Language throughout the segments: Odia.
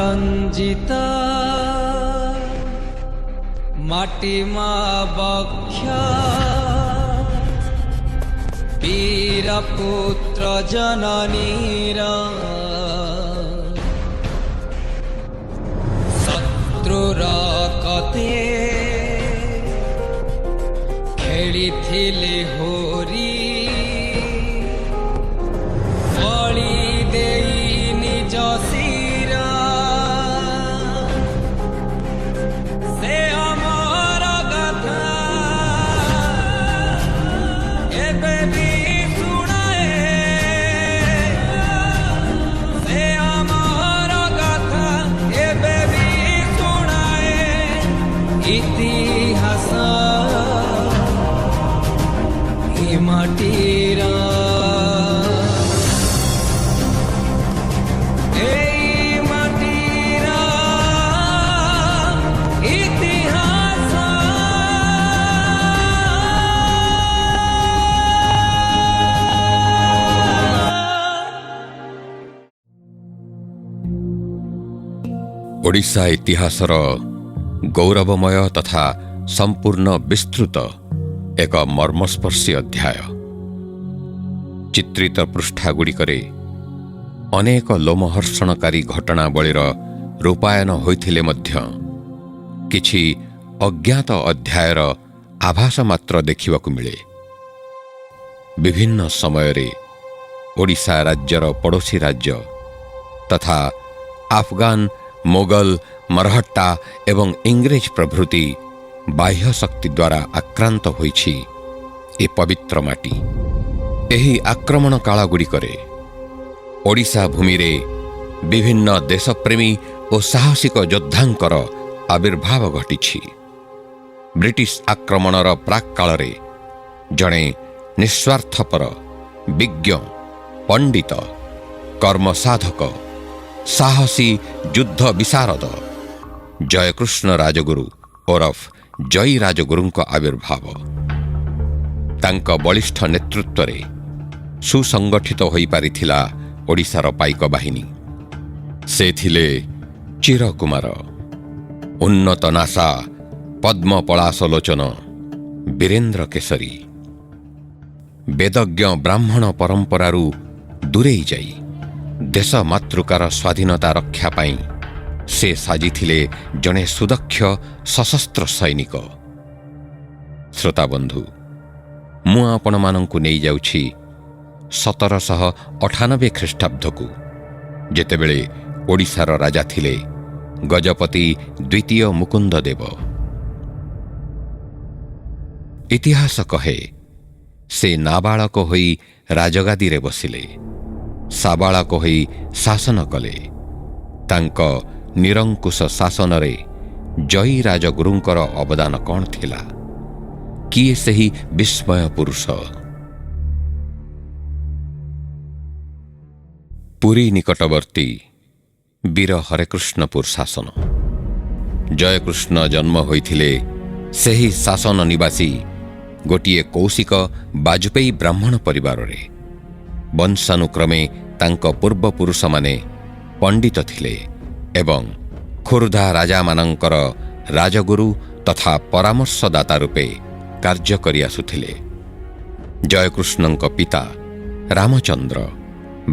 ରଞ୍ଜିତ ମାଟି ମା ବକ୍ଷ ବୀର ପୁତ୍ର ଜନନୀର ଶତ୍ରୁର କତେ ଖେଳିଥିଲେ ହୋରି ବଳି ଦେଇ ନିଜ ଶିର ସେ ଅମର ଗାଥା ଏବେ ବି ଶୁଣାଏ ସେ ଅମର ଗାଥା ଏବେ ବି ଶୁଣାଏ ଇତିହାସ ମାଟିର ଏଇ ମାଟିର ଇତିହାସ। ଓଡ଼ିଶା ଇତିହାସର ଗୌରବମୟ ତଥା ସମ୍ପୂର୍ଣ୍ଣ ବିସ୍ତୃତ ଏକ ମର୍ମସ୍ପର୍ଶୀ ଅଧ୍ୟାୟ। ଚିତ୍ରିତ ପୃଷ୍ଠାଗୁଡ଼ିକରେ ଅନେକ ଲୋମହର୍ଷଣକାରୀ ଘଟଣାବଳୀର ରୂପାୟନ ହୋଇଥିଲେ ମଧ୍ୟ କିଛି ଅଜ୍ଞାତ ଅଧ୍ୟାୟର ଆଭାସ ମାତ୍ର ଦେଖିବାକୁ ମିଳେ। ବିଭିନ୍ନ ସମୟରେ ଓଡ଼ିଶା ରାଜ୍ୟର ପଡ଼ୋଶୀ ରାଜ୍ୟ ତଥା ଆଫଗାନ, ମୋଗଲ, ମରହଟ୍ଟା ଏବଂ ଇଂରେଜ ପ୍ରଭୃତି ବାହ୍ୟ ଶକ୍ତି ଦ୍ୱାରା ଆକ୍ରାନ୍ତ ହୋଇଛି ଏ ପବିତ୍ର ମାଟି। ଏହି ଆକ୍ରମଣ କାଳଗୁଡ଼ିକରେ ଓଡ଼ିଶା ଭୂମିରେ ବିଭିନ୍ନ ଦେଶପ୍ରେମୀ ଓ ସାହସିକ ଯୋଦ୍ଧାଙ୍କର ଆବିର୍ଭାବ ଘଟିଛି। ବ୍ରିଟିଶ ଆକ୍ରମଣର ପ୍ରାକ୍ କାଳରେ ଜଣେ ନିଃସ୍ୱାର୍ଥପର, ବିଜ୍ଞ, ପଣ୍ଡିତ, କର୍ମସାଧକ, ସାହସୀ ଯୁଦ୍ଧ ବିଶାରଦ ଜୟକୃଷ୍ଣ ରାଜଗୁରୁ ଓରଫ ଜୟୀ ରାଜଗୁରୁଙ୍କ ଆବିର୍ଭାବ। ତାଙ୍କ ବଳିଷ୍ଠ ନେତୃତ୍ୱରେ ସୁସଂଗଠିତ ହୋଇପାରିଥିଲା ଓଡ଼ିଶାର ପାଇକ ବାହିନୀ। ସେ ଥିଲେ ଚିରକୁମାର, ଉନ୍ନତ ନାସା, ପଦ୍ମ ପଳାଶଲୋଚନ, ବୀରେନ୍ଦ୍ର କେଶରୀ। ବେଦଜ୍ଞ ବ୍ରାହ୍ମଣ ପରମ୍ପରାରୁ ଦୂରେଇ ଯାଇ ଦେଶ ମାତୃକାର ସ୍ୱାଧୀନତା ରକ୍ଷା ପାଇଁ ସେ ସାଜିଥିଲେ ଜଣେ ସୁଦକ୍ଷ ସଶସ୍ତ୍ର ସୈନିକ। ଶ୍ରୋତାବନ୍ଧୁ, ମୁଁ ଆପଣମାନଙ୍କୁ ନେଇଯାଉଛି 1798 ଖ୍ରୀଷ୍ଟାବ୍ଦକୁ, ଯେତେବେଳେ ଓଡ଼ିଶାର ରାଜା ଥିଲେ ଗଜପତି ଦ୍ୱିତୀୟ ମୁକୁନ୍ଦ ଦେବ। ଇତିହାସ କହେ ସେ ନାବାଳକ ହୋଇ ରାଜଗାଦିରେ ବସିଲେ, ସାବାଳକ ହୋଇ ଶାସନ କଲେ। ତାଙ୍କ ନିରଙ୍କୁଶ ଶାସନରେ ଜୟୀ ରାଜଗୁରୁଙ୍କର ଅବଦାନ କ'ଣ ଥିଲା? କିଏ ସେହି ବିସ୍ମୟ ପୁରୁଷ? ପୁରୀ ନିକଟବର୍ତ୍ତୀ ବୀର ହରେକୃଷ୍ଣପୁର ଶାସନ। ଜୟକୃଷ୍ଣ ଜନ୍ମ ହୋଇଥିଲେ ସେହି ଶାସନ ନିବାସୀ ଗୋଟିଏ କୌଶିକ ବାଜପେୟୀ ବ୍ରାହ୍ମଣ ପରିବାରରେ। ବଂଶାନୁକ୍ରମେ ତାଙ୍କ ପୂର୍ବପୁରୁଷମାନେ ପଣ୍ଡିତ ଥିଲେ ଏବଂ ଖୋର୍ଦ୍ଧା ରାଜାମାନଙ୍କର ରାଜଗୁରୁ ତଥା ପରାମର୍ଶଦାତା ରୂପେ କାର୍ଯ୍ୟ କରି ଆସୁଥିଲେ। ଜୟକୃଷ୍ଣଙ୍କ ପିତା ରାମଚନ୍ଦ୍ର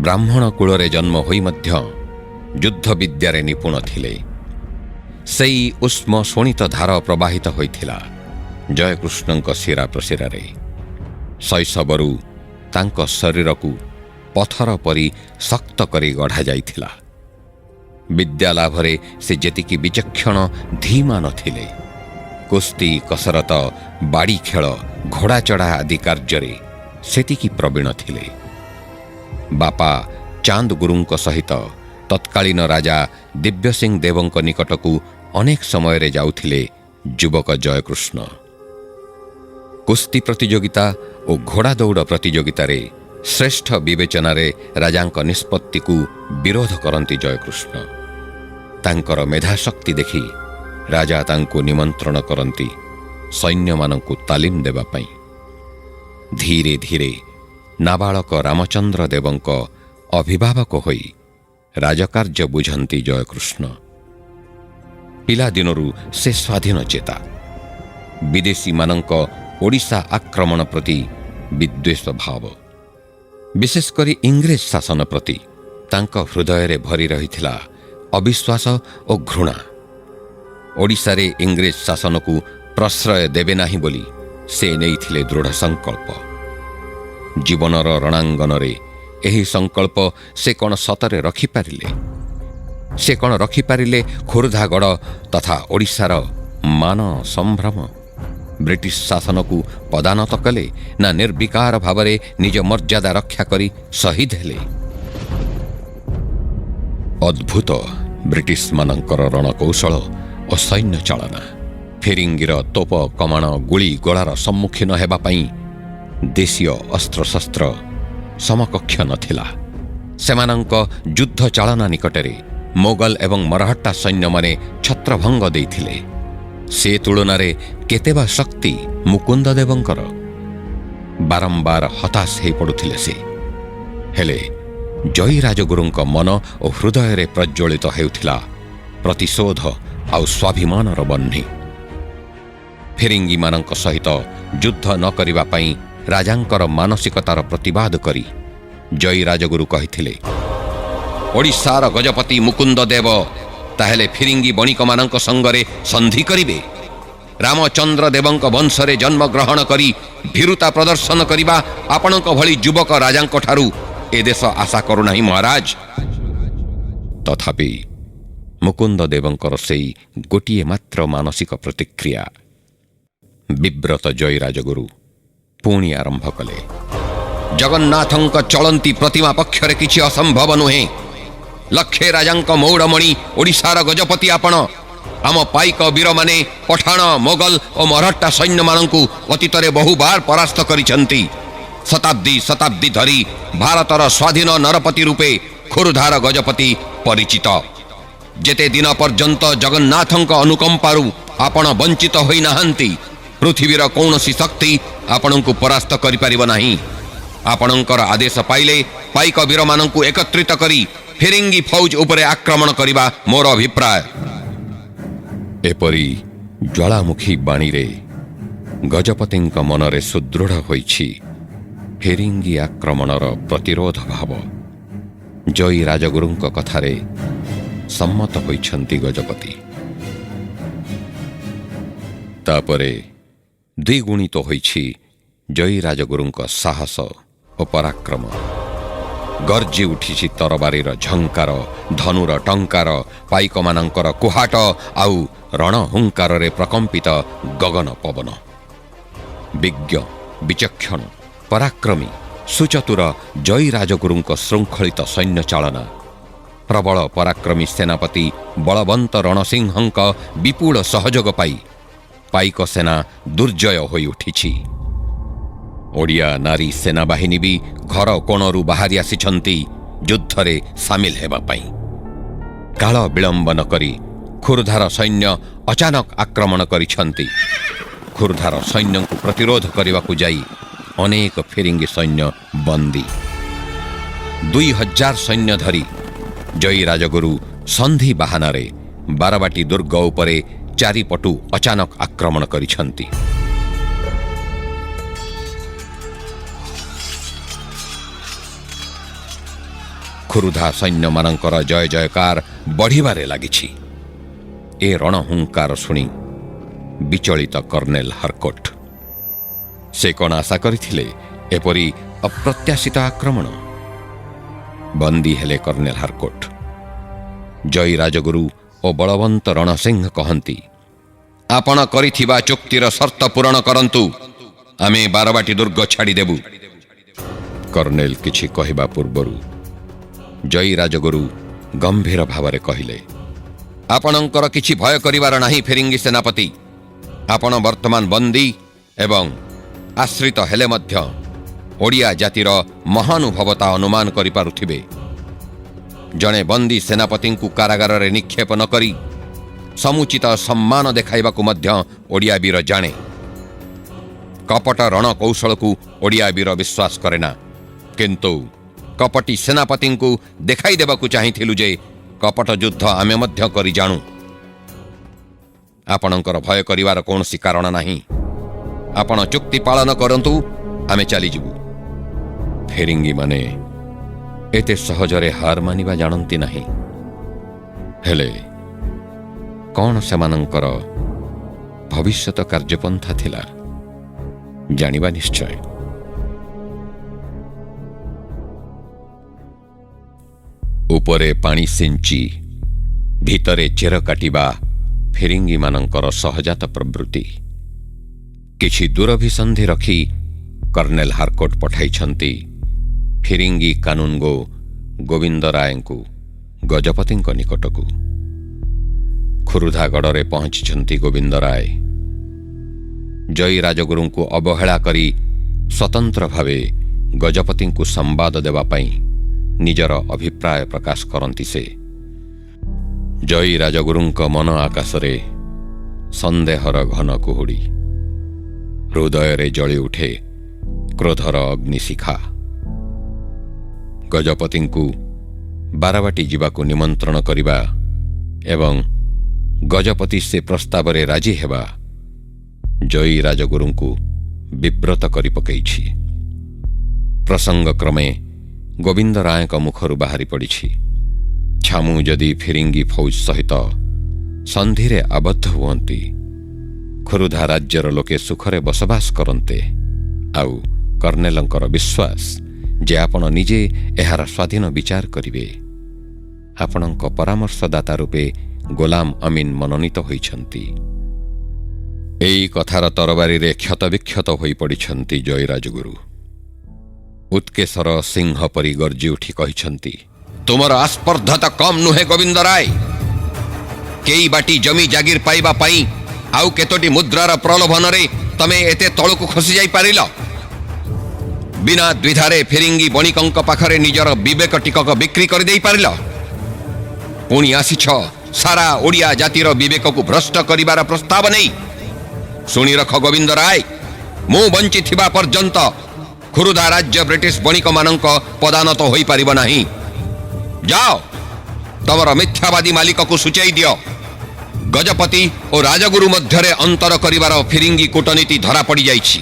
ବ୍ରାହ୍ମଣ କୂଳରେ ଜନ୍ମ ହୋଇ ମଧ୍ୟ ଯୁଦ୍ଧ ବିଦ୍ୟାରେ ନିପୁଣ ଥିଲେ। ସେଇ ଉଷ୍ମ ଶୋଣିତ ଧାର ପ୍ରବାହିତ ହୋଇଥିଲା ଜୟକୃଷ୍ଣଙ୍କ ଶିରା ପ୍ରଶିରାରେ। ଶୈଶବରୁ ତାଙ୍କ ଶରୀରକୁ ପଥର ପରି ଶକ୍ତ କରି ଗଢ଼ାଯାଇଥିଲା। ବିଦ୍ୟାଲାଭରେ ସେ ଯେତିକି ବିଚକ୍ଷଣ ଧୀମା ନଥିଲେ, କୁସ୍ତି, କସରତ, ବାଡ଼ି ଖେଳ, ଘୋଡ଼ାଚଢ଼ା ଆଦି କାର୍ଯ୍ୟରେ ସେତିକି ପ୍ରବୀଣ ଥିଲେ। ବାପା ଚାନ୍ଦ ଗୁରୁଙ୍କ ସହିତ ତତ୍କାଳୀନ ରାଜା ଦିବ୍ୟସିଂ ଦେବଙ୍କ ନିକଟକୁ ଅନେକ ସମୟରେ ଯାଉଥିଲେ ଯୁବକ ଜୟକୃଷ୍ଣ। କୁସ୍ତି ପ୍ରତିଯୋଗିତା ଓ ଘୋଡ଼ା ଦୌଡ଼ ପ୍ରତିଯୋଗିତାରେ ଶ୍ରେଷ୍ଠ ବିବେଚନାରେ ରାଜାଙ୍କ ନିଷ୍ପତ୍ତିକୁ ବିରୋଧ କରନ୍ତି ଜୟକୃଷ୍ଣ। ତାଙ୍କର ମେଧାଶକ୍ତି ଦେଖି ରାଜା ତାଙ୍କୁ ନିମନ୍ତ୍ରଣ କରନ୍ତି ସୈନ୍ୟମାନଙ୍କୁ ତାଲିମ ଦେବା ପାଇଁ। ଧୀରେ ଧୀରେ ନାବାଳକ ରାମଚନ୍ଦ୍ର ଦେବଙ୍କ ଅଭିଭାବକ ହୋଇ ରାଜକାର୍ଯ୍ୟ ବୁଝନ୍ତି ଜୟକୃଷ୍ଣ। ପିଲାଦିନରୁ ସେ ସ୍ୱାଧୀନ ଚେତା। ବିଦେଶୀମାନଙ୍କ ଓଡ଼ିଶା ଆକ୍ରମଣ ପ୍ରତି ବିଦ୍ୱେଷ ଭାବ, ବିଶେଷ କରି ଇଂରେଜ ଶାସନ ପ୍ରତି ତାଙ୍କ ହୃଦୟରେ ଭରି ରହିଥିଲା ଅବିଶ୍ୱାସ ଓ ଘୃଣା। ଓଡ଼ିଶାରେ ଇଂରେଜ ଶାସନକୁ ପ୍ରଶ୍ରୟ ଦେବେ ନାହିଁ ବୋଲି ସେ ନେଇଥିଲେ ଦୃଢ଼ ସଂକଳ୍ପ। ଜୀବନର ରଣାଙ୍ଗନରେ ଏହି ସଂକଳ୍ପ ସେ କ'ଣ ସତରେ ରଖିପାରିଲେ? ସେ କ'ଣ ରଖିପାରିଲେ ଖୋର୍ଦ୍ଧାଗଡ଼ ତଥା ଓଡ଼ିଶାର ମାନ ସମ୍ଭ୍ରମ? ବ୍ରିଟିଶ ଶାସନକୁ ପଦାନତ କଲେ ନା ନିର୍ବିକାର ଭାବରେ ନିଜ ମର୍ଯ୍ୟାଦା ରକ୍ଷା କରି ଶହୀଦ ହେଲେ? ଅଦ୍ଭୁତ ବ୍ରିଟିଶମାନଙ୍କର ରଣକୌଶଳ ଓ ସୈନ୍ୟ ଚାଳନା, ଫିରିଙ୍ଗିର ତୋପ କମାଣ ଗୁଳି ଗୋଳାର ସମ୍ମୁଖୀନ ହେବା ପାଇଁ ଦେଶୀୟ ଅସ୍ତ୍ରଶସ୍ତ୍ର ସମକକ୍ଷ ନଥିଲା। ସେମାନଙ୍କ ଯୁଦ୍ଧ ଚାଳନା ନିକଟରେ ମୋଗଲ ଏବଂ ମରହଟ୍ଟା ସୈନ୍ୟମାନେ ଛତ୍ରଭଙ୍ଗ ଦେଇଥିଲେ। ସେ ତୁଳନାରେ କେତେ ବା ଶକ୍ତି ମୁକୁନ୍ଦ ଦେବଙ୍କର? ବାରମ୍ବାର ହତାଶ ହୋଇପଡ଼ୁଥିଲେ ସେ। ହେଲେ ଜୟୀ ରାଜଗୁରୁଙ୍କ ମନ ଓ ହୃଦୟରେ ପ୍ରଜ୍ୱଳିତ ହେଉଥିଲା ପ୍ରତିଶୋଧ ଆଉ ସ୍ୱାଭିମାନର ବହ୍ନି। ଫିରିଙ୍ଗିମାନଙ୍କ ସହିତ ଯୁଦ୍ଧ ନ କରିବା ପାଇଁ ରାଜାଙ୍କର ମାନସିକତାର ପ୍ରତିବାଦ କରି ଜୟୀ ରାଜଗୁରୁ କହିଥିଲେ, ଓଡ଼ିଶାର ଗଜପତି ମୁକୁନ୍ଦ ଦେବ ତାହେଲେ ଫିରିଙ୍ଗି ବଣିକମାନଙ୍କ ସଙ୍ଗରେ ସନ୍ଧି କରିବେ? ରାମଚନ୍ଦ୍ର ଦେବଙ୍କ ବଂଶରେ ଜନ୍ମଗ୍ରହଣ କରି ଭୀରୁତା ପ୍ରଦର୍ଶନ କରିବା ଆପଣଙ୍କ ଭଳି ଯୁବକ ରାଜାଙ୍କଠାରୁ ଏ ଦେଶ ଆଶା କରୁନାହିଁ ମହାରାଜ। ତଥାପି ମୁକୁନ୍ଦ ଦେବଙ୍କର ସେଇ ଗୋଟିଏ ମାତ୍ର ମାନସିକ ପ୍ରତିକ୍ରିୟା। ବିବ୍ରତ ଜୟୀ ରାଜଗୁରୁ ପୁଣି ଆରମ୍ଭ କଲେ, ଜଗନ୍ନାଥଙ୍କ ଚଳନ୍ତି ପ୍ରତିମା ପକ୍ଷରେ କିଛି ଅସମ୍ଭବ ନୁହେଁ। ଲକ୍ଷେ ରାଜାଙ୍କ ମୌଡ଼ମଣି ଓଡ଼ିଶାର ଗଜପତି ଆପଣ। ଆମ ପାଇକ ବୀରମାନେ ପଠାଣ, ମୋଗଲ ଓ ମରହଟ୍ଟା ସୈନ୍ୟମାନଙ୍କୁ ଅତୀତରେ ବହୁବାର ପରାସ୍ତ କରିଛନ୍ତି। ଶତାବ୍ଦୀ ଶତାବ୍ଦୀ ଧରି ଭାରତର ସ୍ୱାଧୀନ ନରପତି ରୂପେ ଖୋର୍ଦ୍ଧାର ଗଜପତି ପରିଚିତ। ଯେତେ ଦିନ ପର୍ଯ୍ୟନ୍ତ ଜଗନ୍ନାଥଙ୍କ ଅନୁକମ୍ପାରୁ ଆପଣ ବଞ୍ଚିତ ହୋଇନାହାନ୍ତି, ପୃଥିବୀର କୌଣସି ଶକ୍ତି ଆପଣଙ୍କୁ ପରାସ୍ତ କରିପାରିବ ନାହିଁ। ଆପଣଙ୍କର ଆଦେଶ ପାଇଲେ ପାଇକ ବୀରମାନଙ୍କୁ ଏକତ୍ରିତ କରି ଫିରିଙ୍ଗି ଫୌଜ ଉପରେ ଆକ୍ରମଣ କରିବା ମୋର ଅଭିପ୍ରାୟ। ଏପରି ଜ୍ୱାଳାମୁଖୀ ବାଣୀରେ ଗଜପତିଙ୍କ ମନରେ ସୁଦୃଢ଼ ହୋଇଛି ଫିରିଙ୍ଗି ଆକ୍ରମଣର ପ୍ରତିରୋଧ ଭାବ। ଜୟୀ ରାଜଗୁରୁଙ୍କ କଥାରେ ସମ୍ମତ ହୋଇଛନ୍ତି ଗଜପତି। ତାପରେ ଦ୍ୱିଗୁଣିତ ହୋଇଛି ଜୟୀ ରାଜଗୁରୁଙ୍କ ସାହସ ଓ ପରାକ୍ରମ। ଗର୍ଜି ଉଠିଛି ତରବାରୀର ଝଙ୍କାର, ଧନୁର ଟଙ୍କାର, ପାଇକମାନଙ୍କର କୁହାଟ ଆଉ ରଣହୁଙ୍କାରରେ ପ୍ରକମ୍ପିତ ଗଗନ ପବନ। ବିଜ୍ଞ, ବିଚକ୍ଷଣ, ପରାକ୍ରମୀ, ସୁଚତୁର ଜୟୀ ରାଜଗୁରୁଙ୍କ ଶୃଙ୍ଖଳିତ ସୈନ୍ୟ ଚାଳନା, ପ୍ରବଳ ପରାକ୍ରମୀ ସେନାପତି ବଳବନ୍ତ ରଣସିଂହଙ୍କ ବିପୁଳ ସହଯୋଗ ପାଇ ପାଇକ ସେନା ଦୁର୍ଜୟ ହୋଇ ଉଠିଛି। ଓଡ଼ିଆ ନାରୀ ସେନାବାହିନୀ ବି ଘର କୋଣରୁ ବାହାରି ଆସିଛନ୍ତି ଯୁଦ୍ଧରେ ସାମିଲ ହେବା ପାଇଁ। କାଳ ବିଳମ୍ବ ନ କରି ଖୋର୍ଦ୍ଧାର ସୈନ୍ୟ ଅଚାନକ ଆକ୍ରମଣ କରିଛନ୍ତି। ଖୋର୍ଦ୍ଧାର ସୈନ୍ୟଙ୍କୁ ପ୍ରତିରୋଧ କରିବାକୁ ଯାଇ ଅନେକ ଫିରିଙ୍ଗି ସୈନ୍ୟ ବନ୍ଦୀ। 2000 ସୈନ୍ୟ ଧରି ଜୟୀ ରାଜଗୁରୁ ସନ୍ଧି ବାହାନାରେ ବାରବାଟୀ ଦୁର୍ଗ ଉପରେ ଚାରିପଟୁ ଅଚାନକ ଆକ୍ରମଣ କରିଛନ୍ତି। ଖୋର୍ଦ୍ଧା ସୈନ୍ୟମାନଙ୍କର ଜୟ ଜୟକାର ବଢ଼ିବାରେ ଲାଗିଛି। ଏ ରଣହୁଙ୍କାର ଶୁଣି ବିଚଳିତ କର୍ଣ୍ଣେଲ ହରକୋଟ। ସେ କ'ଣ ଆଶା କରିଥିଲେ ଏପରି ଅପ୍ରତ୍ୟାଶିତ ଆକ୍ରମଣ? ବନ୍ଦୀ ହେଲେ କର୍ଣ୍ଣେଲ ହରକୋଟ। ଜୟୀ ରାଜଗୁରୁ ଓ ବଳବନ୍ତ ରଣସିଂହ କହନ୍ତି, ଆପଣ କରିଥିବା ଚୁକ୍ତିର ସର୍ତ୍ତ ପୂରଣ କରନ୍ତୁ, ଆମେ ବାରବାଟୀ ଦୁର୍ଗ ଛାଡ଼ିଦେବୁ। କର୍ଣ୍ଣେଲ କିଛି କହିବା ପୂର୍ବରୁ ଜୟୀ ରାଜଗୁରୁ ଗମ୍ଭୀର ଭାବରେ କହିଲେ, ଆପଣଙ୍କର କିଛି ଭୟ କରିବାର ନାହିଁ ଫିରିଙ୍ଗି ସେନାପତି। ଆପଣ ବର୍ତ୍ତମାନ ବନ୍ଦୀ ଏବଂ ଆଶ୍ରିତ ହେଲେ ମଧ୍ୟ ଓଡ଼ିଆ ଜାତିର ମହାନୁଭବତା ଅନୁମାନ କରିପାରୁଥିବେ। ଜଣେ ବନ୍ଦୀ ସେନାପତିଙ୍କୁ କାରାଗାରରେ ନିକ୍ଷେପ ନ କରି ସମୁଚିତ ସମ୍ମାନ ଦେଖାଇବାକୁ ମଧ୍ୟ ଓଡ଼ିଆ ବୀର ଜାଣେ। କପଟ ରଣକୌଶଳକୁ ଓଡ଼ିଆ ବୀର ବିଶ୍ୱାସ କରେ ନା, କିନ୍ତୁ କପଟି ସେନାପତିଙ୍କୁ ଦେଖାଇ ଦେବାକୁ ଚାହିଁଥିଲୁ ଯେ କପଟ ଯୁଦ୍ଧ ଆମେ ମଧ୍ୟ କରି ଜାଣୁ। ଆପଣଙ୍କର ଭୟ କରିବାର କୌଣସି କାରଣ ନାହିଁ। ଆପଣ ଚୁକ୍ତି ପାଳନ କରନ୍ତୁ, ଆମେ ଚାଲିଯିବୁ। ଫିରିଙ୍ଗିମାନେ ଏତେ ସହଜରେ ହାର ମାନିବା ଜାଣନ୍ତି ନାହିଁ। ହେଲେ କ'ଣ ସେମାନଙ୍କର ଭବିଷ୍ୟତ କାର୍ଯ୍ୟପନ୍ଥା ଥିଲା, ଜାଣିବା ନିଶ୍ଚୟ। ଉପରେ ପାଣି ସିଞ୍ଚି ଭିତରେ ଚେର କାଟିବା ଫିରିଙ୍ଗିମାନଙ୍କର ସହଜାତ ପ୍ରବୃତ୍ତି। କିଛି ଦୂରଭିସନ୍ଧି ରଖି କର୍ଣ୍ଣେଲ ହାରକୋଟ ପଠାଇଛନ୍ତି ଫିରିଙ୍ଗି କାନୁନଗୋ ଗୋବିନ୍ଦ ରାୟଙ୍କୁ ଗଜପତିଙ୍କ ନିକଟକୁ। ଖୁରୁଧାଗଡ଼ରେ ପହଞ୍ଚିଛନ୍ତି ଗୋବିନ୍ଦ ରାୟ। ଜୟୀ ରାଜଗୁରୁଙ୍କୁ ଅବହେଳା କରି ସ୍ୱତନ୍ତ୍ର ଭାବେ ଗଜପତିଙ୍କୁ ସମ୍ବାଦ ଦେବା ପାଇଁ ନିଜର ଅଭିପ୍ରାୟ ପ୍ରକାଶ କରନ୍ତି ସେ। ଜୟୀ ରାଜଗୁରୁଙ୍କ ମନ ଆକାଶରେ ସନ୍ଦେହର ଘନ କୁହୁଡ଼ି। ହୃଦୟରେ ଜଳି ଉଠେ କ୍ରୋଧର ଅଗ୍ନିଶିଖା। ଗଜପତିଙ୍କୁ ବାରବାଟୀ ଯିବାକୁ ନିମନ୍ତ୍ରଣ କରିବା ଏବଂ ଗଜପତି ସେ ପ୍ରସ୍ତାବରେ ରାଜି ହେବା ଜୟୀ ରାଜଗୁରୁଙ୍କୁ ବିବ୍ରତ କରି ପକାଇଛି। ପ୍ରସଙ୍ଗକ୍ରମେ ଗୋବିନ୍ଦ ରାୟଙ୍କ ମୁଖରୁ ବାହାରି ପଡ଼ିଛି, ଛାମୁ ଯଦି ଫିରିଙ୍ଗି ଫୌଜ ସହିତ ସନ୍ଧିରେ ଆବଦ୍ଧ ହୁଅନ୍ତି, ଖୋରୁଧା ରାଜ୍ୟର ଲୋକେ ସୁଖରେ ବସବାସ କରନ୍ତେ। ଆଉ କର୍ଣ୍ଣେଲଙ୍କର ବିଶ୍ୱାସ ଯେ ଆପଣ ନିଜେ ଏହାର ସ୍ୱାଧୀନ ବିଚାର କରିବେ। ଆପଣଙ୍କ ପରାମର୍ଶଦାତା ରୂପେ ଗୋଲାମ ଅମିନ ମନୋନୀତ ହୋଇଛନ୍ତି। ଏହି କଥାର ତରବାରୀରେ କ୍ଷତବିକ୍ଷତ ହୋଇପଡ଼ିଛନ୍ତି ଜୟୀ ରାଜଗୁରୁ। ଉତ୍କେଶର ସିଂହ ପରି ଗର୍ଜି ଉଠି କହିଛନ୍ତି, ତୁମର ଆସ୍ପର୍ଦ୍ଧତା କମ୍ ନୁହେଁ ଗୋବିନ୍ଦ ରାୟ। କେଇ ବାଟି ଜମି ଜାଗିର ପାଇବା ପାଇଁ ଆଉ କେତୋଟି ମୁଦ୍ରାର ପ୍ରଲୋଭନରେ ତମେ ଏତେ ତଳକୁ ଖସି ଯାଇପାରିଲ? ବିନା ଦ୍ୱିଧାରେ ଫିରିଙ୍ଗି ବଣିକଙ୍କ ପାଖରେ ନିଜର ବିବେକ ଟିକକ ବିକ୍ରି କରିଦେଇପାରିଲ? ପୁଣି ଆସିଛ ସାରା ଓଡ଼ିଆ ଜାତିର ବିବେକକୁ ଭ୍ରଷ୍ଟ କରିବାର ପ୍ରସ୍ତାବ ନେଇ। ଶୁଣି ରଖ ଗୋବିନ୍ଦ ରାୟ, ମୁଁ ବଞ୍ଚିଥିବା ପର୍ଯ୍ୟନ୍ତ ଖୁରୁଧା ରାଜ୍ୟ ବ୍ରିଟିଶ ବଣିକମାନଙ୍କ ପଦାନତ ହୋଇପାରିବ ନାହିଁ। ଯାଅ, ତମର ମିଥ୍ୟାବାଦୀ ମାଲିକକୁ ସୂଚାଇ ଦିଅ, ଗଜପତି ଓ ରାଜଗୁରୁ ମଧ୍ୟରେ ଅନ୍ତର କରିବାର ଫିରିଙ୍ଗି କୂଟନୀତି ଧରା ପଡ଼ିଯାଇଛି।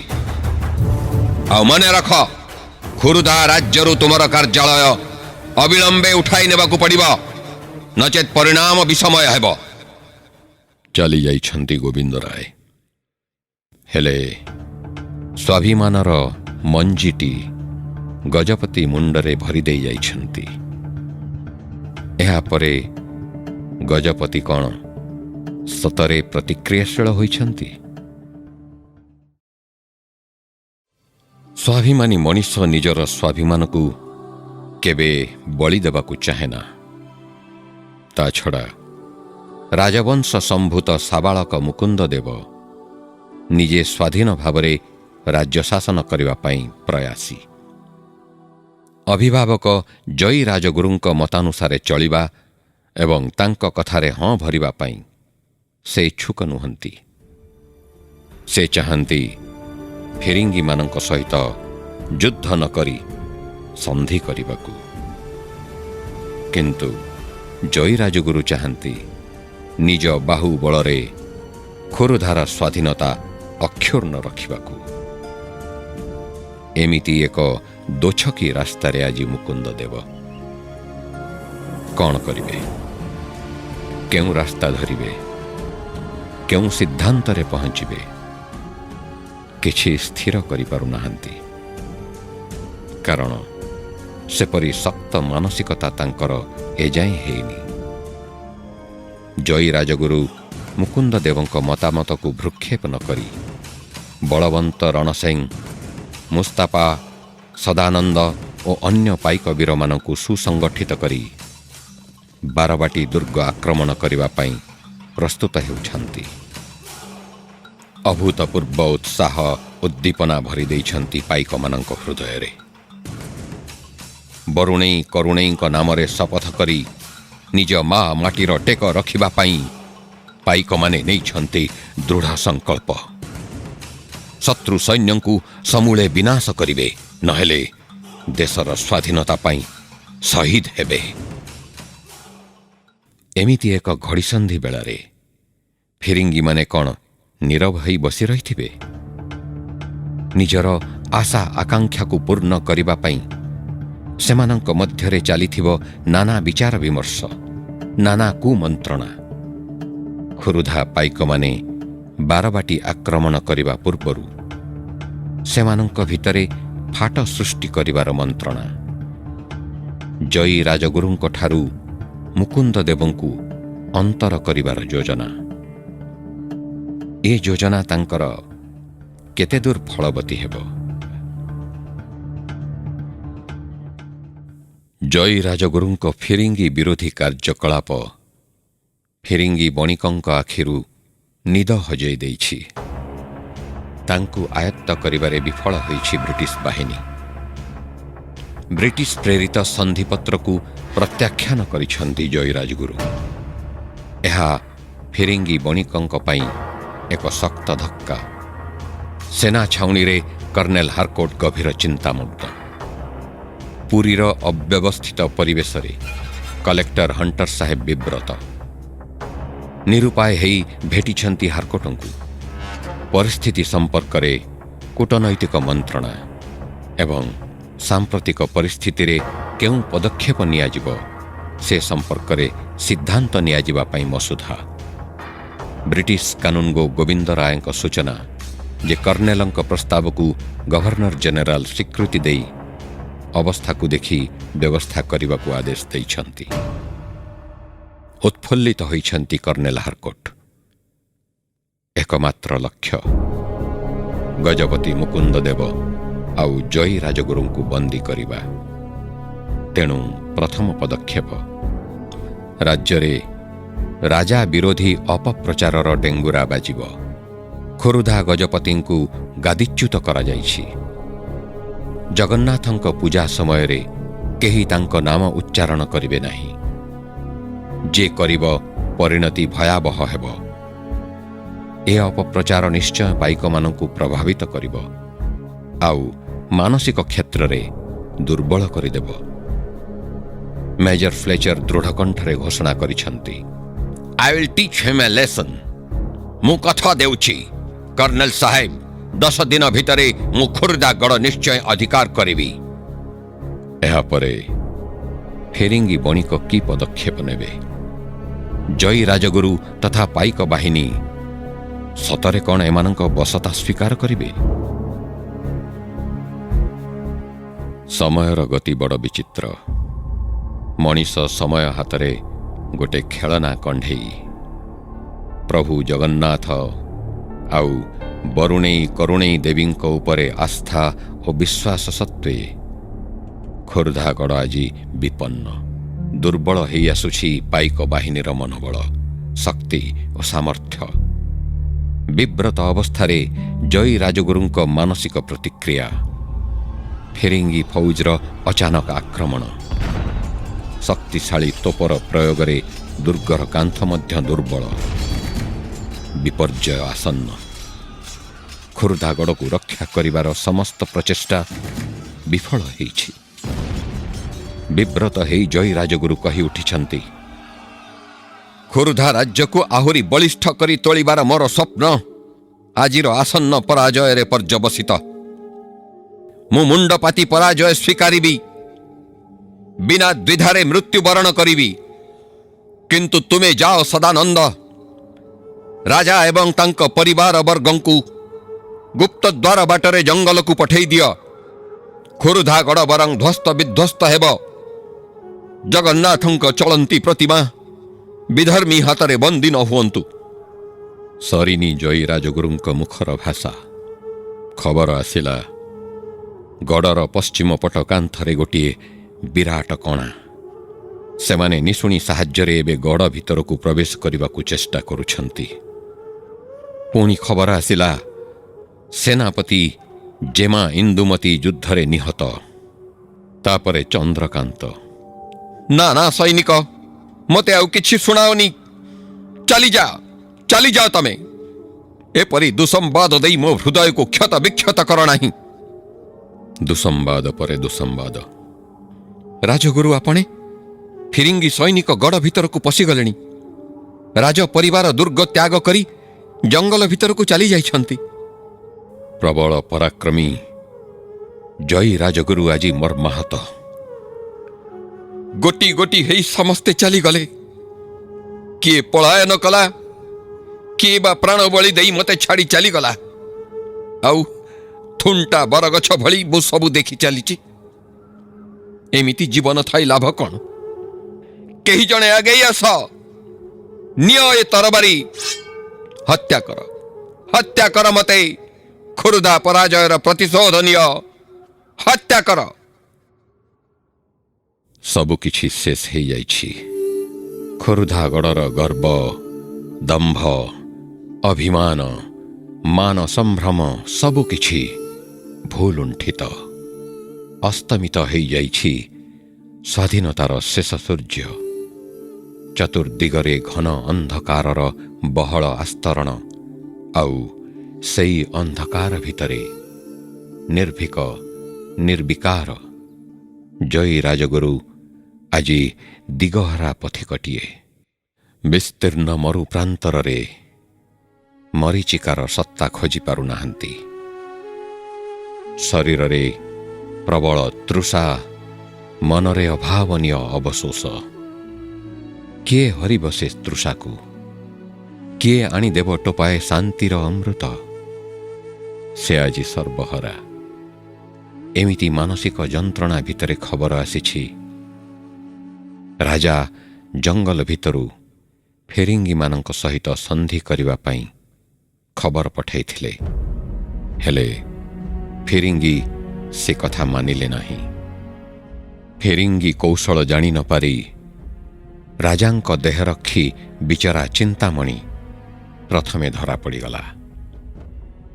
ଆଉ ମନେ ରଖ, ଖୁରୁଧା ରାଜ୍ୟରୁ ତୁମର କାର୍ଯ୍ୟାଳୟ ଅବିଳମ୍ବେ ଉଠାଇ ନେବାକୁ ପଡ଼ିବ, ନଚେତ୍ ପରିଣାମ ବିଷମୟ ହେବ। ଚାଲି ଯାଇଛନ୍ତି ଗୋବିନ୍ଦ ରାୟ। ହେଲେ ସ୍ୱାଭିମାନର ମଞ୍ଜିଟି ଗଜପତି ମୁଣ୍ଡରେ ଭରି ଦେଇ ଯାଇଛନ୍ତି। ଏହାପରେ ଗଜପତି କ'ଣ ସତରେ ପ୍ରତିକ୍ରିୟାଶୀଳ ହୋଇଛନ୍ତି? ସ୍ୱାଭିମାନୀ ମଣିଷ ନିଜର ସ୍ୱାଭିମାନକୁ କେବେ ବଳି ଦେବାକୁ ଚାହେଁନା। ତା ଛଡ଼ା ରାଜବଂଶ ସମ୍ଭୂତ ସାବାଳକ ମୁକୁନ୍ଦ ଦେବ ନିଜେ ସ୍ୱାଧୀନ ଭାବରେ ରାଜ୍ୟ ଶାସନ କରିବା ପାଇଁ ପ୍ରୟାସୀ। ଅଭିଭାବକ ଜୟୀ ରାଜଗୁରୁଙ୍କ ମତାନୁସାରେ ଚଳିବା ଏବଂ ତାଙ୍କ କଥାରେ ହଁ ଭରିବା ପାଇଁ ସେ ଇଚ୍ଛୁକ ନୁହନ୍ତି। ସେ ଚାହାନ୍ତି ଫିରିଙ୍ଗିମାନଙ୍କ ସହିତ ଯୁଦ୍ଧ ନ କରି ସନ୍ଧି କରିବାକୁ। କିନ୍ତୁ ଜୟୀ ରାଜଗୁରୁ ଚାହାନ୍ତି ନିଜ ବାହୁବଳରେ ଖୋରୁଧାର ସ୍ୱାଧୀନତା ଅକ୍ଷୁର୍ଣ୍ଣ ରଖିବାକୁ। ଏମିତି ଏକ ଦୋଛକି ରାସ୍ତାରେ ଆଜି ମୁକୁନ୍ଦ ଦେବ। କ'ଣ କରିବେ? କେଉଁ ରାସ୍ତା ଧରିବେ? କେଉଁ ସିଦ୍ଧାନ୍ତରେ ପହଞ୍ଚିବେ? କିଛି ସ୍ଥିର କରିପାରୁନାହାନ୍ତି। କାରଣ ସେପରି ଶକ୍ତ ମାନସିକତା ତାଙ୍କର ଏଯାଏଁ ହେଇନି। ଜୟୀ ରାଜଗୁରୁ ମୁକୁନ୍ଦ ଦେବଙ୍କ ମତାମତକୁ ଭ୍ରୁକ୍ଷେପ ନ କରି ବଳବନ୍ତ ରଣସିଂ, ମୁସ୍ତାଫା, ସଦାନନ୍ଦ ଓ ଅନ୍ୟ ପାଇକ ବୀରମାନଙ୍କୁ ସୁସଂଗଠିତ କରି ବାରବାଟୀ ଦୁର୍ଗ ଆକ୍ରମଣ କରିବା ପାଇଁ ପ୍ରସ୍ତୁତ ହେଉଛନ୍ତି। ଅଭୂତପୂର୍ବ ଉତ୍ସାହ ଉଦ୍ଦୀପନା ଭରି ଦେଇଛନ୍ତି ପାଇକମାନଙ୍କ ହୃଦୟରେ। ବରୁଣେଇ କରୁଣେଇଙ୍କ ନାମରେ ଶପଥ କରି ନିଜ ମା ମାଟିର ଟେକ ରଖିବା ପାଇଁ ପାଇକମାନେ ନେଇଛନ୍ତି ଦୃଢ଼ ସଂକଳ୍ପ। ଶତ୍ରୁ ସୈନ୍ୟଙ୍କୁ ସମୂଳେ ବିନାଶ କରିବେ, ନହେଲେ ଦେଶର ସ୍ୱାଧୀନତା ପାଇଁ ଶହୀଦ ହେବେ। ଏମିତି ଏକ ଘଡ଼ିସନ୍ଧି ବେଳାରେ ଫିରିଙ୍ଗିମାନେ କ'ଣ ନୀରବ ହୋଇ ବସି ରହିଥିବେ? ନିଜର ଆଶା ଆକାଂକ୍ଷାକୁ ପୂର୍ଣ୍ଣ କରିବା ପାଇଁ ସେମାନଙ୍କ ମଧ୍ୟରେ ଚାଲିଥିବ ନାନା ବିଚାର ବିମର୍ଶ, ନାନା କୁମନ୍ତ୍ରଣା। ଖୁରୁଧା ପାଇକମାନେ ବାରବାଟୀ ଆକ୍ରମଣ କରିବା ପୂର୍ବରୁ ସେମାନଙ୍କ ଭିତରେ ଫାଟ ସୃଷ୍ଟି କରିବାର ମନ୍ତ୍ରଣା। ଜୟୀ ରାଜଗୁରୁଙ୍କଠାରୁ ମୁକୁନ୍ଦ ଦେବଙ୍କୁ ଅନ୍ତର କରିବାର ଯୋଜନା। ଏ ଯୋଜନା ତାଙ୍କର କେତେ ଦୂର ଫଳବତୀ ହେବ? ଜୟୀ ରାଜଗୁରୁଙ୍କ ଫିରିଙ୍ଗି ବିରୋଧୀ କାର୍ଯ୍ୟକଳାପ ଫିରିଙ୍ଗି ବଣିକଙ୍କ ଆଖିରୁ ନିଦ ହଜେଇ ଦେଇଛି। ତାଙ୍କୁ ଆୟତ୍ତ କରିବାରେ ବିଫଳ ହୋଇଛି ବ୍ରିଟିଶ ବାହିନୀ। ବ୍ରିଟିଶ ପ୍ରେରିତ ସନ୍ଧିପତ୍ରକୁ ପ୍ରତ୍ୟାଖ୍ୟାନ କରିଛନ୍ତି ଜୟୀ ରାଜଗୁରୁ। ଏହା ଫିରିଙ୍ଗି ବଣିକଙ୍କ ପାଇଁ ଏକ ଶକ୍ତ ଧକ୍କା। ସେନା ଛାଉଣୀରେ କର୍ଣ୍ଣେଲ ହାରକୋଟ ଗଭୀର ଚିନ୍ତାମଗ୍ନ। ପୁରୀର ଅବ୍ୟବସ୍ଥିତ ପରିବେଶରେ କଲେକ୍ଟର ହଣ୍ଟର ସାହେବ ବିବ୍ରତ। ନିରୁପାୟ ହେଇ ଭେଟିଛନ୍ତି ହାରକୋଟଙ୍କୁ। ପରିସ୍ଥିତି ସମ୍ପର୍କରେ କୂଟନୈତିକ ମନ୍ତ୍ରଣା ଏବଂ ସାମ୍ପ୍ରତିକ ପରିସ୍ଥିତିରେ କେଉଁ ପଦକ୍ଷେପ ନିଆଯିବ ସେ ସମ୍ପର୍କରେ ସିଦ୍ଧାନ୍ତ ନିଆଯିବା ପାଇଁ ମସୁଧା। ବ୍ରିଟିଶ କାନୁନଗୋ ଗୋବିନ୍ଦ ରାୟଙ୍କ ସୂଚନା ଯେ କର୍ଣ୍ଣେଲଙ୍କ ପ୍ରସ୍ତାବକୁ ଗଭର୍ଣ୍ଣର ଜେନେରାଲ ସ୍ୱୀକୃତି ଦେଇ ଅବସ୍ଥାକୁ ଦେଖି ବ୍ୟବସ୍ଥା କରିବାକୁ ଆଦେଶ ଦେଇଛନ୍ତି। ଉତ୍ଫୁଲ୍ଲିତ ହୋଇଛନ୍ତି କର୍ଣ୍ଣେଲ ହାରକୋଟ। ଏକମାତ୍ର ଲକ୍ଷ୍ୟ ଗଜପତି ମୁକୁନ୍ଦ ଦେବ ଆଉ ଜୟୀ ରାଜଗୁରୁଙ୍କୁ ବନ୍ଦୀ କରିବା। ତେଣୁ ପ୍ରଥମ ପଦକ୍ଷେପ ରାଜ୍ୟରେ ରାଜା ବିରୋଧୀ ଅପପ୍ରଚାରର ଡେଙ୍ଗୁରା ବାଜିବ। ଖୋରୁଧା ଗଜପତିଙ୍କୁ ଗାଦିଚ୍ୟୁତ କରାଯାଇଛି। ଜଗନ୍ନାଥଙ୍କ ପୂଜା ସମୟରେ କେହି ତାଙ୍କ ନାମ ଉଚ୍ଚାରଣ କରିବେ ନାହିଁ। ଯେ କରିବ ପରିଣତି ଭୟାବହ ହେବ। ଏ ଅପପ୍ରଚାର ନିଶ୍ଚୟ ପାଇକମାନଙ୍କୁ ପ୍ରଭାବିତ କରିବ ଆଉ ମାନସିକ କ୍ଷେତ୍ରରେ ଦୁର୍ବଳ କରିଦେବ। ମେଜର ଫ୍ଲେଚର ଦୃଢ଼କଣ୍ଠରେ ଘୋଷଣା କରିଛନ୍ତି, I will teach him a lesson. ମୁଁ କଥା ଦେଉଛି କର୍ଣ୍ଣେଲ ସାହେବ, 10 ଦିନ ଭିତରେ ମୁଁ ଖୋର୍ଦ୍ଧା ଗଡ଼ ନିଶ୍ଚୟ ଅଧିକାର କରିବି। ଏହାପରେ ଫିରିଙ୍ଗି ବଣିକ କି ପଦକ୍ଷେପ ନେବେ? ଜୟୀ ରାଜଗୁରୁ ତଥା ପାଇକ ବାହିନୀ ସତରେ କ'ଣ ଏମାନଙ୍କ ବସତା ସ୍ୱୀକାର କରିବେ? ସମୟର ଗତି ବଡ଼ ବିଚିତ୍ର। ମଣିଷ ସମୟ ହାତରେ ଗୋଟେ ଖେଳନା କଣ୍ଢେଇ। ପ୍ରଭୁ ଜଗନ୍ନାଥ ଆଉ ବରୁଣେଇ କରୁଣେଇ ଦେବୀଙ୍କ ଉପରେ ଆସ୍ଥା ଓ ବିଶ୍ୱାସ ସତ୍ତ୍ୱେ ଖୋର୍ଦ୍ଧାଗଡ଼ ଆଜି ବିପନ୍ନ। ଦୁର୍ବଳ ହେଇ ଆସୁଛି ପାଇକ ବାହିନୀର ମନୋବଳ, ଶକ୍ତି ଓ ସାମର୍ଥ୍ୟ। ବିବ୍ରତ ଅବସ୍ଥାରେ ଜୟୀ ରାଜଗୁରୁଙ୍କ ମାନସିକ ପ୍ରତିକ୍ରିୟା। ଫିରିଙ୍ଗି ଫୌଜର ଅଚାନକ ଆକ୍ରମଣ। ଶକ୍ତିଶାଳୀ ତୋପର ପ୍ରୟୋଗରେ ଦୁର୍ଗର କାନ୍ଥ ମଧ୍ୟ ଦୁର୍ବଳ। ବିପର୍ଯ୍ୟୟ ଆସନ୍ନ। ଖୋର୍ଦ୍ଧାଗଡ଼କୁ ରକ୍ଷା କରିବାର ସମସ୍ତ ପ୍ରଚେଷ୍ଟା ବିଫଳ ହୋଇଛି। ବିବ୍ରତ ହେଇ ଜୟୀ ରାଜଗୁରୁ କହି ଉଠିଛନ୍ତି, ଖୋର୍ଦ୍ଧା ରାଜ୍ୟକୁ ଆହୁରି ବଳିଷ୍ଠ କରି ତୋଳିବାର ମୋର ସ୍ୱପ୍ନ ଆଜିର ଆସନ୍ନ ପରାଜୟରେ ପର୍ଯ୍ୟବସିତ। ମୁଁ ମୁଣ୍ଡପାତି ପରାଜୟ ସ୍ୱୀକାରିବି, ବିନା ଦ୍ୱିଧାରେ ମୃତ୍ୟୁବରଣ କରିବି। କିନ୍ତୁ ତୁମେ ଯାଅ ସଦାନନ୍ଦ, ରାଜା ଏବଂ ତାଙ୍କ ପରିବାର ବର୍ଗଙ୍କୁ ଗୁପ୍ତ ଦ୍ୱାର ବାଟରେ ଜଙ୍ଗଲକୁ ପଠାଇ ଦିଅ। ଖୋର୍ଦ୍ଧାଗଡ଼ ବରଂ ଧ୍ୱସ୍ତ ବିଧ୍ୱସ୍ତ ହେବ, ଜଗନ୍ନାଥଙ୍କ ଚଳନ୍ତି ପ୍ରତିମା ବିଧର୍ମୀ ହାତରେ ବନ୍ଦୀ ନ ହୁଅନ୍ତୁ। ସରିନି ଜୟୀ ରାଜଗୁରୁଙ୍କ ମୁଖର ଭାଷା। ଖବର ଆସିଲା, ଗଡ଼ର ପଶ୍ଚିମ ପଟ କାନ୍ଥରେ ଗୋଟିଏ ବିରାଟ କଣା। ସେମାନେ ନିଶୁଣି ସାହାଯ୍ୟରେ ଏବେ ଗଡ଼ ଭିତରକୁ ପ୍ରବେଶ କରିବାକୁ ଚେଷ୍ଟା କରୁଛନ୍ତି। ପୁଣି ଖବର ଆସିଲା, ସେନାପତି ଜେମା ଇନ୍ଦୁମତୀ ଯୁଦ୍ଧରେ ନିହତ। ତାପରେ ଚନ୍ଦ୍ରକାନ୍ତ, ନା ନା ସୈନିକ, ମୋତେ ଆଉ କିଛି ଶୁଣାଅନି। ଚାଲିଯାଅ ତମେ। ଏପରି ଦୁଃସମ୍ବାଦ ଦେଇ ମୋ ହୃଦୟକୁ କ୍ଷତ ବିକ୍ଷତ କର ନାହିଁ। ଦୁଃସମ୍ବାଦ ପରେ ଦୁଃସମ୍ବାଦ। ରାଜଗୁରୁ, ଆପଣେ ଫିରିଙ୍ଗି ସୈନିକ ଗଡ଼ ଭିତରକୁ ପଶିଗଲେଣି। ରାଜ ପରିବାର ଦୁର୍ଗ ତ୍ୟାଗ କରି ଜଙ୍ଗଲ ଭିତରକୁ ଚାଲି ଯାଇଛନ୍ତି। ପ୍ରବଳ ପରାକ୍ରମୀ ଜୟୀ ରାଜଗୁରୁ ଆଜି ମର୍ମାହତ। ଗୋଟି ଗୋଟି ହେଇ ସମସ୍ତେ ଚାଲିଗଲେ। କିଏ ପଳାୟନ କଲା, କିଏ ବା ପ୍ରାଣ ବଳି ଦେଇ ମୋତେ ଛାଡ଼ି ଚାଲିଗଲା। ଆଉ ଥୁଣ୍ଟା ବରଗଛ ଭଳି ମୁଁ ସବୁ ଦେଖି ଚାଲିଛି। ଏମିତି ଜୀବନ ଥାଇ ଲାଭ କ'ଣ? କେହି ଜଣେ ଆଗେଇ ଆସ, ନିଅ ଏ ତରବାରୀ, ହତ୍ୟା କର ମତେ। ଖୋର୍ଦ୍ଧା ପରାଜୟର ପ୍ରତିଶୋଧ ନିଅ, ହତ୍ୟା କର। ସବୁକିଛି ଶେଷ ହେଇଯାଇଛି। ଖୋର୍ଦ୍ଧାଗଡ଼ର ଗର୍ବ, ଦମ୍ଭ, ଅଭିମାନ, ମାନ ସମ୍ଭ୍ରମ ସବୁକିଛି ଭୁଲୁଣ୍ଠିତ। ଅସ୍ତମିତ ହେଇଯାଇଛି ସ୍ୱାଧୀନତାର ଶେଷ ସୂର୍ଯ୍ୟ। ଚତୁର୍ଦିଗରେ ଘନ ଅନ୍ଧକାରର ବହଳ ଆସ୍ତରଣ। ଆଉ ସେଇ ଅନ୍ଧକାର ଭିତରେ ନିର୍ଭୀକ, ନିର୍ବିକାର ଜୟୀ ରାଜଗୁରୁ ଆଜି ଦିଗହରା ପଥିକଟିଏ। ବିସ୍ତୀର୍ଣ୍ଣ ମରୁ ପ୍ରାନ୍ତରରେ ମରୀଚିକାର ସତ୍ତା ଖୋଜି ପାରୁନାହାନ୍ତି। ଶରୀରରେ ପ୍ରବଳ ତୃଷା, ମନରେ ଅଭାବନୀୟ ଅବଶୋଷ। କିଏ ହରିବ ସେ ତୃଷାକୁ? କିଏ ଆଣିଦେବ ଟୋପାଏ ଶାନ୍ତିର ଅମୃତ? ସେ ଆଜି ସର୍ବହରା। ଏମିତି ମାନସିକ ଯନ୍ତ୍ରଣା ଭିତରେ ଖବର ଆସିଛି, ରାଜା ଜଙ୍ଗଲ ଭିତରୁ ଫିରିଙ୍ଗିମାନଙ୍କ ସହିତ ସନ୍ଧି କରିବା ପାଇଁ ଖବର ପଠାଇଥିଲେ। ହେଲେ ଫିରିଙ୍ଗି ସେ କଥା ମାନିଲେ ନାହିଁ। ଫିରିଙ୍ଗି କୌଶଳ ଜାଣି ନ ପାରି ରାଜାଙ୍କ ଦେହରକ୍ଷୀ ବିଚରା ଚିନ୍ତାମଣି ପ୍ରଥମେ ଧରା ପଡ଼ିଗଲା।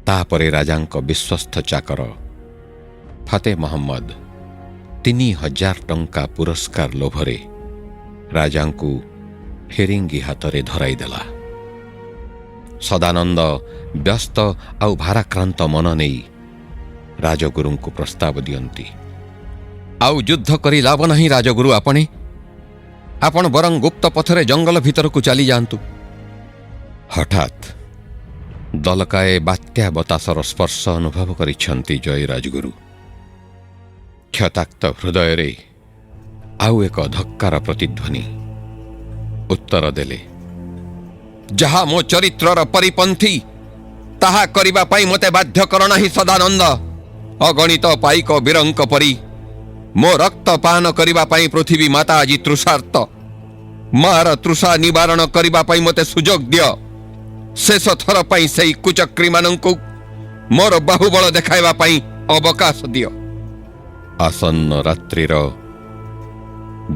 ତାପରେ ରାଜାଙ୍କ ବିଶ୍ୱସ୍ତ ଚାକର ଫତେ ମହମ୍ମଦ 3000 ଟଙ୍କା ପୁରସ୍କାର ଲୋଭରେ ରାଜାଙ୍କୁ ଫିରିଙ୍ଗି ହାତରେ ଧରାଇଦେଲା। ସଦାନନ୍ଦ ବ୍ୟସ୍ତ ଆଉ ଭାରାକ୍ରାନ୍ତ ମନ ନେଇ ରାଜଗୁରୁଙ୍କୁ ପ୍ରସ୍ତାବ ଦିଅନ୍ତି। ଆଉ ଯୁଦ୍ଧ କରି ଲାଭ ନାହିଁ ରାଜଗୁରୁ, ଆପଣ ବରଂ ଗୁପ୍ତ ପଥରେ ଜଙ୍ଗଲ ଭିତରକୁ ଚାଲିଯାଆନ୍ତୁ। ହଠାତ୍ ଦଲକାଏ ବାତ୍ୟା ବତାସର ସ୍ପର୍ଶ ଅନୁଭବ କରିଛନ୍ତି ଜୟୀ ରାଜଗୁରୁ। କ୍ଷତାକ୍ତ ହୃଦୟରେ ଆଉ ଏକ ଧକ୍କାର ପ୍ରତିଧ୍ୱନି। ଉତ୍ତର ଦେଲେ, ଯାହା ମୋ ଚରିତ୍ରର ପରିପନ୍ଥୀ ତାହା କରିବା ପାଇଁ ମୋତେ ବାଧ୍ୟ କର ନାହିଁ ସଦାନନ୍ଦ। ଅଗଣିତ ପାଇକ ବୀରଙ୍କ ପରି ମୋ ରକ୍ତ ପାନ କରିବା ପାଇଁ ପୃଥିବୀ ମାତା ଆଜି ତୃଷାର୍ତ୍ତ। ମାର ତୃଷା ନିବାରଣ କରିବା ପାଇଁ ମୋତେ ସୁଯୋଗ ଦିଅ। ଶେଷ ଥର ପାଇଁ ସେହି କୁଚକ୍ରୀମାନଙ୍କୁ ମୋର ବାହୁବଳ ଦେଖାଇବା ପାଇଁ ଅବକାଶ ଦିଅ। ଆସନ୍ନ ରାତ୍ରିର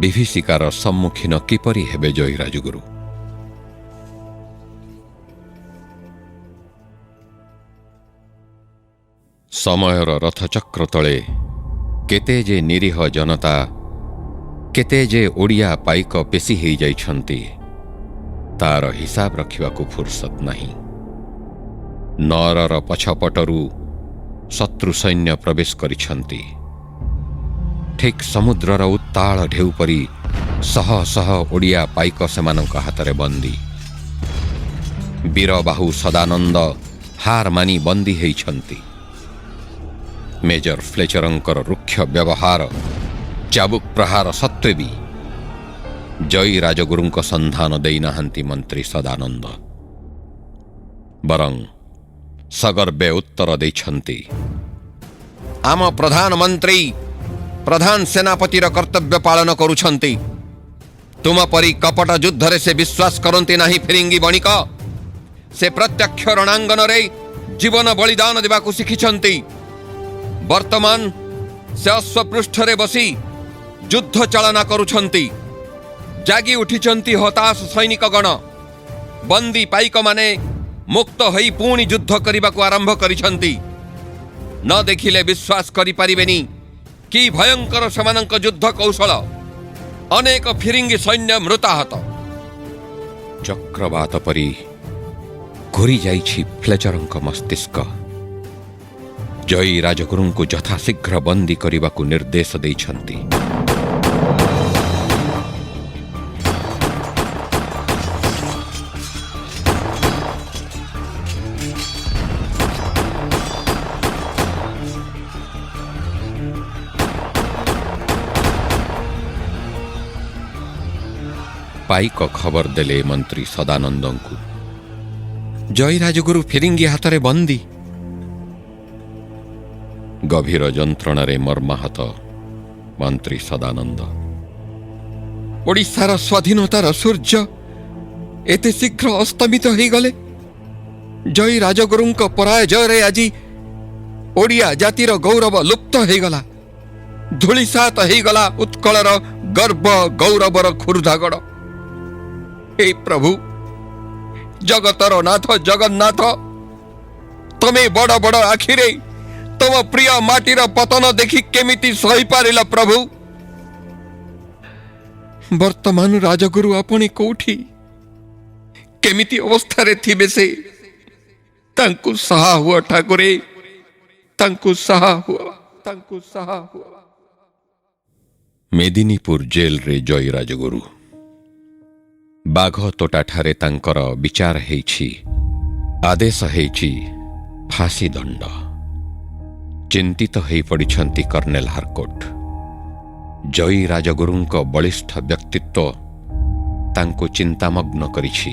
ବିଭୀଷିକାର ସମ୍ମୁଖୀନ କିପରି ହେବେ ଜୟୀ ରାଜଗୁରୁ? ସମୟର ରଥଚକ୍ର ତଳେ କେତେ ଯେ ନିରୀହ ଜନତା, କେତେ ଯେ ଓଡ଼ିଆ ପାଇକ ପେଶି ହେଇଯାଇଛନ୍ତି, ତାର ହିସାବ ରଖିବାକୁ ଫୁର୍ସତ ନାହିଁ। ନଅରର ପଛପଟରୁ ଶତ୍ରୁ ସୈନ୍ୟ ପ୍ରବେଶ କରିଛନ୍ତି। ଠିକ୍ ସମୁଦ୍ରର ଉତ୍ତାଳ ଢେଉ ପରି ଶହ ଶହ ଓଡ଼ିଆ ପାଇକ ସେମାନଙ୍କ ହାତରେ ବନ୍ଦୀ। ବୀରବାହୁ ସଦାନନ୍ଦ ହାର ମାନି ବନ୍ଦୀ ହେଇଛନ୍ତି। ମେଜର ଫ୍ଲେଚରଙ୍କର ରୁକ୍ଷ ବ୍ୟବହାର, ଚାବୁକ ପ୍ରହାର ସତ୍ତ୍ୱେ ବି ଜୟୀ ରାଜଗୁରୁଙ୍କ ସନ୍ଧାନ ଦେଇନାହାନ୍ତି ମନ୍ତ୍ରୀ ସଦାନନ୍ଦ। ବରଂ ସଗର୍ବେ ଉତ୍ତର ଦେଇଛନ୍ତି, ଆମ ପ୍ରଧାନମନ୍ତ୍ରୀ ପ୍ରଧାନ ସେନାପତିର କର୍ତ୍ତବ୍ୟ ପାଳନ କରୁଛନ୍ତି। ତୁମ ପରି କପଟ ଯୁଦ୍ଧରେ ସେ ବିଶ୍ୱାସ କରନ୍ତି ନାହିଁ ଫିରିଙ୍ଗି ବଣିକ। ସେ ପ୍ରତ୍ୟକ୍ଷ ରଣାଙ୍ଗନରେ ଜୀବନ ବଳିଦାନ ଦେବାକୁ ଶିଖିଛନ୍ତି। ବର୍ତ୍ତମାନ ସେ ଅଶ୍ୱପୃଷ୍ଠରେ ବସି ଯୁଦ୍ଧ ଚାଳନା କରୁଛନ୍ତି। ଜାଗି ଉଠିଛନ୍ତି ହତାଶ ସୈନିକଗଣ। ବନ୍ଦୀ ପାଇକମାନେ ମୁକ୍ତ ହୋଇ ପୁଣି ଯୁଦ୍ଧ କରିବାକୁ ଆରମ୍ଭ କରିଛନ୍ତି। ନ ଦେଖିଲେ ବିଶ୍ୱାସ କରିପାରିବେନି କି ଭୟଙ୍କର ସେମାନଙ୍କ ଯୁଦ୍ଧ କୌଶଳ। ଅନେକ ଫିରିଙ୍ଗି ସୈନ୍ୟ ମୃତାହତ। ଚକ୍ରବାତ ପରି ଘୁରି ଯାଇଛି ଫ୍ଲେଚରଙ୍କ ମସ୍ତିଷ୍କ। ଜୟୀ ରାଜଗୁରୁଙ୍କୁ ଯଥାଶୀଘ୍ର ବନ୍ଦୀ କରିବାକୁ ନିର୍ଦ୍ଦେଶ ଦେଇଛନ୍ତି। ପାଇକ ଖବର ଦେଲେ ମନ୍ତ୍ରୀ ସଦାନନ୍ଦଙ୍କୁ। ଜୟୀ ରାଜଗୁରୁ ଫିରିଙ୍ଗି ହାତରେ ବନ୍ଦୀ। ଗଭୀର ଯନ୍ତ୍ରଣାରେ ମର୍ମାହତ ମନ୍ତ୍ରୀ ସଦାନନ୍ଦ। ଓଡ଼ିଶାର ସ୍ୱାଧୀନତାର ସୂର୍ଯ୍ୟ ଏତେ ଶୀଘ୍ର ଅସ୍ତମିତ ହୋଇଗଲେ। ଜୟୀ ରାଜଗୁରୁଙ୍କ ପରାଜୟରେ ଆଜି ଓଡ଼ିଆ ଜାତିର ଗୌରବ ଲୁପ୍ତ ହୋଇଗଲା। ଧୂଳିସାତ ହୋଇଗଲା ଉତ୍କଳର ଗର୍ବ ଗୌରବର ଖୁର୍ଦ୍ଧାଗଡ଼। ହେ ପ୍ରଭୁ, ଜଗତର ନାଥ ଜଗନ୍ନାଥ, ତମେ ବଡ଼ ବଡ଼ ଆଖିରେ ତମ ପ୍ରିୟ ମାଟିର ପତନ ଦେଖି କେମିତି ସହିପାରିଲ ପ୍ରଭୁ? ବର୍ତ୍ତମାନ ରାଜଗୁରୁ ଆପଣ କୋଉଠି, କେମିତି ଅବସ୍ଥାରେ ଥିବେ ସେ? ତାଙ୍କୁ ସାହା ହୁଅ ଠାକୁରେ, ତାଙ୍କୁ ସାହା ହୁଅ, ତାଙ୍କୁ ସାହା ହୁଅ। ମେଦିନୀପୁର ଜେଲରେ ଜୟୀ ରାଜଗୁରୁ। ବାଘତୋଟାଠାରେ ତାଙ୍କର ବିଚାର ହେଇଛି। ଆଦେଶ ହେଇଛି ଫାଶୀ ଦଣ୍ଡ। ଚିନ୍ତିତ ହୋଇପଡ଼ିଛନ୍ତି କର୍ଣ୍ଣେଲ ହାରକୋଟ। ଜୟୀ ରାଜଗୁରୁଙ୍କ ବଳିଷ୍ଠ ବ୍ୟକ୍ତିତ୍ୱ ତାଙ୍କୁ ଚିନ୍ତାମଗ୍ନ କରିଛି।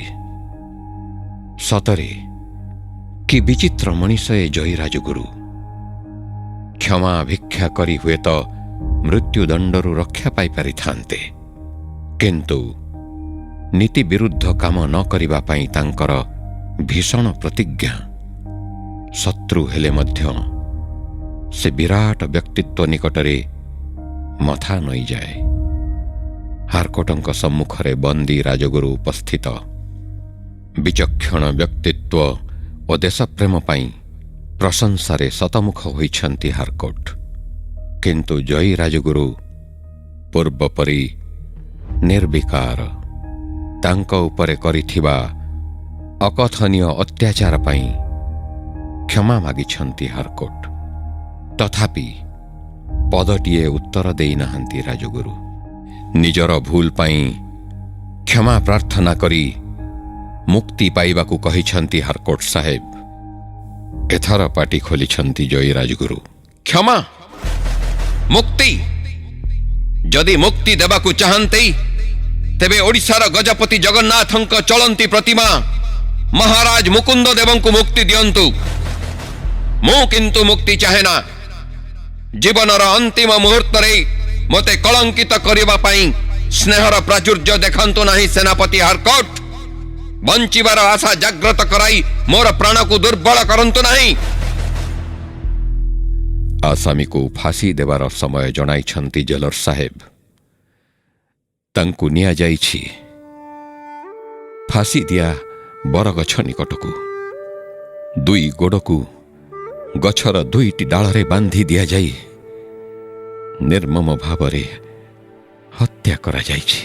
ସତରେ କି ବିଚିତ୍ର ମଣିଷ ଏ ଜୟୀ ରାଜଗୁରୁ। କ୍ଷମା ଭିକ୍ଷା କରି ହୁଏତ ମୃତ୍ୟୁଦଣ୍ଡରୁ ରକ୍ଷା ପାଇପାରିଥାନ୍ତେ, କିନ୍ତୁ ନୀତି ବିରୁଦ୍ଧ କାମ ନ କରିବା ପାଇଁ ତାଙ୍କର ଭୀଷଣ ପ୍ରତିଜ୍ଞା। ଶତ୍ରୁ ହେଲେ ମଧ୍ୟ ସେ ବିରାଟ ବ୍ୟକ୍ତିତ୍ୱ ନିକଟରେ ମଥା ନଇଯାଏ। ହାରକୋଟଙ୍କ ସମ୍ମୁଖରେ ବନ୍ଦୀ ରାଜଗୁରୁ ଉପସ୍ଥିତ। ବିଚକ୍ଷଣ ବ୍ୟକ୍ତିତ୍ୱ ଓ ଦେଶପ୍ରେମ ପାଇଁ ପ୍ରଶଂସାରେ ଶତମୁଖ ହୋଇଛନ୍ତି ହାରକୋଟ। କିନ୍ତୁ ଜୟୀ ରାଜଗୁରୁ ପୂର୍ବପରି ନିର୍ବିକାର। ତାଙ୍କ ଉପରେ କରିଥିବା ଅକଥନୀୟ ଅତ୍ୟାଚାର ପାଇଁ କ୍ଷମା ମାଗିଛନ୍ତି ହାରକୋଟ। ତଥାପି ପଦଟିଏ ଉତ୍ତର ଦେଇନାହାନ୍ତି ରାଜଗୁରୁ। ନିଜର ଭୁଲ ପାଇଁ କ୍ଷମା ପ୍ରାର୍ଥନା କରି ମୁକ୍ତି ପାଇବାକୁ କହିଛନ୍ତି ହାରକୋଟ ସାହେବ। ଏଥର ପାଟି ଖୋଲିଛନ୍ତି ଜୟୀ ରାଜଗୁରୁ। କ୍ଷମା, ମୁକ୍ତି? ଯଦି ମୁକ୍ତି ଦେବାକୁ ଚାହାନ୍ତି ତେବେ ଓଡ଼ିଶାର ଗଜପତି ଜଗନ୍ନାଥଙ୍କ ଚଳନ୍ତି ପ୍ରତିମା ମହାରାଜ ମୁକୁନ୍ଦ ଦେବଙ୍କୁ ମୁକ୍ତି ଦିଅନ୍ତୁ। ମୁଁ କିନ୍ତୁ ମୁକ୍ତି ଚାହେଁନା। ଜୀବନର ଅନ୍ତିମ ମୁହୂର୍ତ୍ତରେ ମୋତେ କଳଙ୍କିତ କରିବା ପାଇଁ ସ୍ନେହର ପ୍ରାଚୁର୍ଯ୍ୟ ଦେଖାନ୍ତୁ ନାହିଁ ସେନାପତି ହାରକୋଟ। ବଞ୍ଚିବାର ଆଶା ଜାଗ୍ରତ କରାଇ ମୋର ପ୍ରାଣକୁ ଦୁର୍ବଳ କରନ୍ତୁ ନାହିଁ। ଆସାମୀକୁ ଫାଶୀ ଦେବାର ସମୟ ଜଣାଇଛନ୍ତି ଜେଲର ସାହେବ। ତାଙ୍କୁ ନିଆଯାଇଛି ଫାଶୀ ଦିଆ ବରଗଛ ନିକଟକୁ। ଦୁଇ ଗୋଡ଼କୁ ଗଛର ଦୁଇଟି ଡାଳରେ ବାନ୍ଧି ଦିଆଯାଇ ନିର୍ମମ ଭାବରେ ହତ୍ୟା କରାଯାଇଛି।